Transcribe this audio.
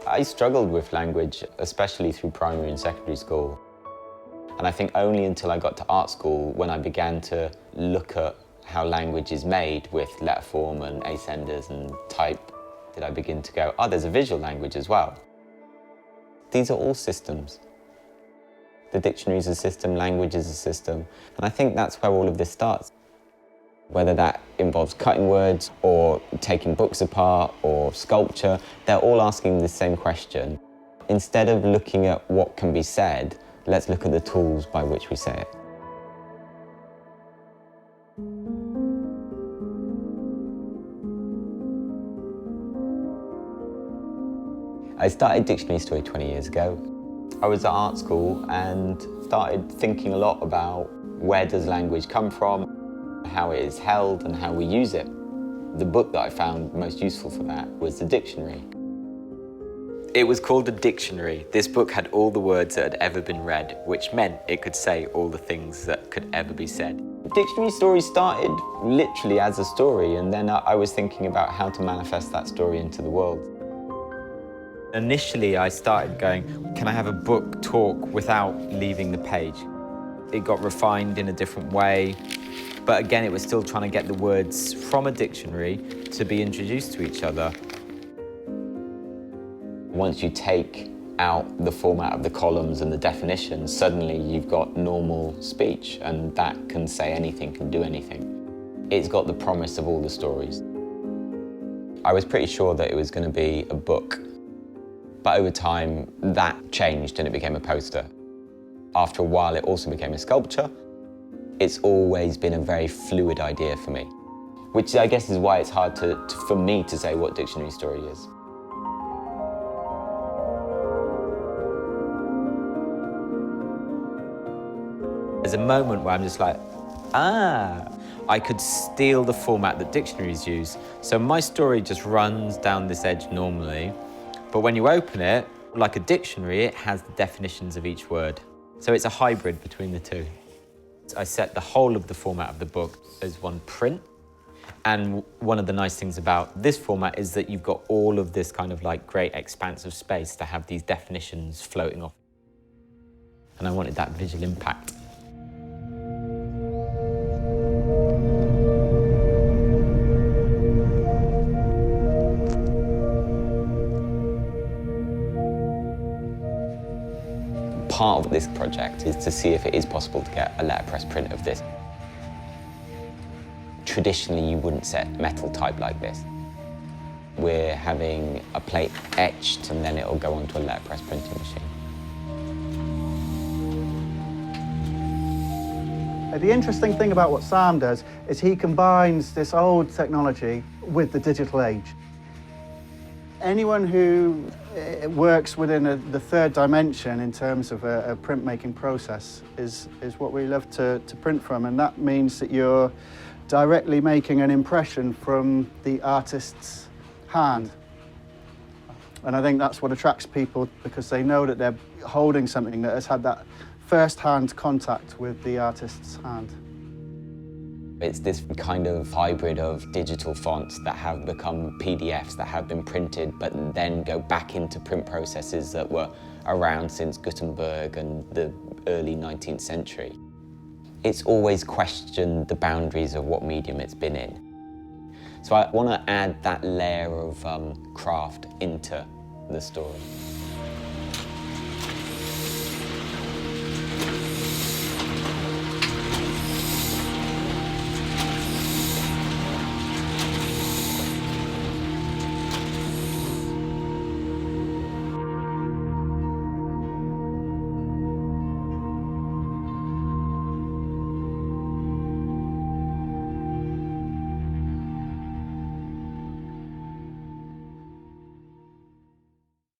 I struggled with language, especially through primary and secondary school. And I think only until I got to art school, when I began to look at how language is made with letter form and ascenders and type, did I begin to go, oh, there's a visual language as well. These are all systems. The dictionary is a system, language is a system. And I think that's where all of this starts. Whether that involves cutting words or taking books apart or sculpture, they're all asking the same question. Instead of looking at what can be said, let's look at the tools by which we say it. I started Dictionary Story 20 years ago. I was at art school and started thinking a lot about where does language come from, how it is held and how we use it. The book that I found most useful for that was the dictionary. It was called a dictionary. This book had all the words that had ever been read, which meant it could say all the things that could ever be said. Dictionary Story started literally as a story, and then I was thinking about how to manifest that story into the world. Initially, I started going, can I have a book talk without leaving the page? It got refined in a different way. But again, it was still trying to get the words from a dictionary to be introduced to each other. Once you take out the format of the columns and the definitions, suddenly you've got normal speech, and that can say anything, can do anything. It's got the promise of all the stories. I was pretty sure that it was going to be a book, but over time that changed and it became a poster. After a while, it also became a sculpture. It's always been a very fluid idea for me, which I guess is why it's hard for me to say what Dictionary Story is. There's a moment where I'm just like, I could steal the format that dictionaries use. So my story just runs down this edge normally, but when you open it, like a dictionary, it has the definitions of each word. So it's a hybrid between the two. I set the whole of the format of the book as one print. And one of the nice things about this format is that you've got all of this kind of like great expanse of space to have these definitions floating off. And I wanted that visual impact. Part of this project is to see if it is possible to get a letterpress print of this. Traditionally, you wouldn't set metal type like this. We're having a plate etched and then it'll go onto a letterpress printing machine. The interesting thing about what Sam does is he combines this old technology with the digital age. Anyone who works within the third dimension in terms of a printmaking process is what we love to print from, and that means that you're directly making an impression from the artist's hand. And I think that's what attracts people, because they know that they're holding something that has had that first-hand contact with the artist's hand. It's this kind of hybrid of digital fonts that have become PDFs that have been printed but then go back into print processes that were around since Gutenberg and the early 19th century. It's always questioned the boundaries of what medium it's been in. So I want to add that layer of craft into the story.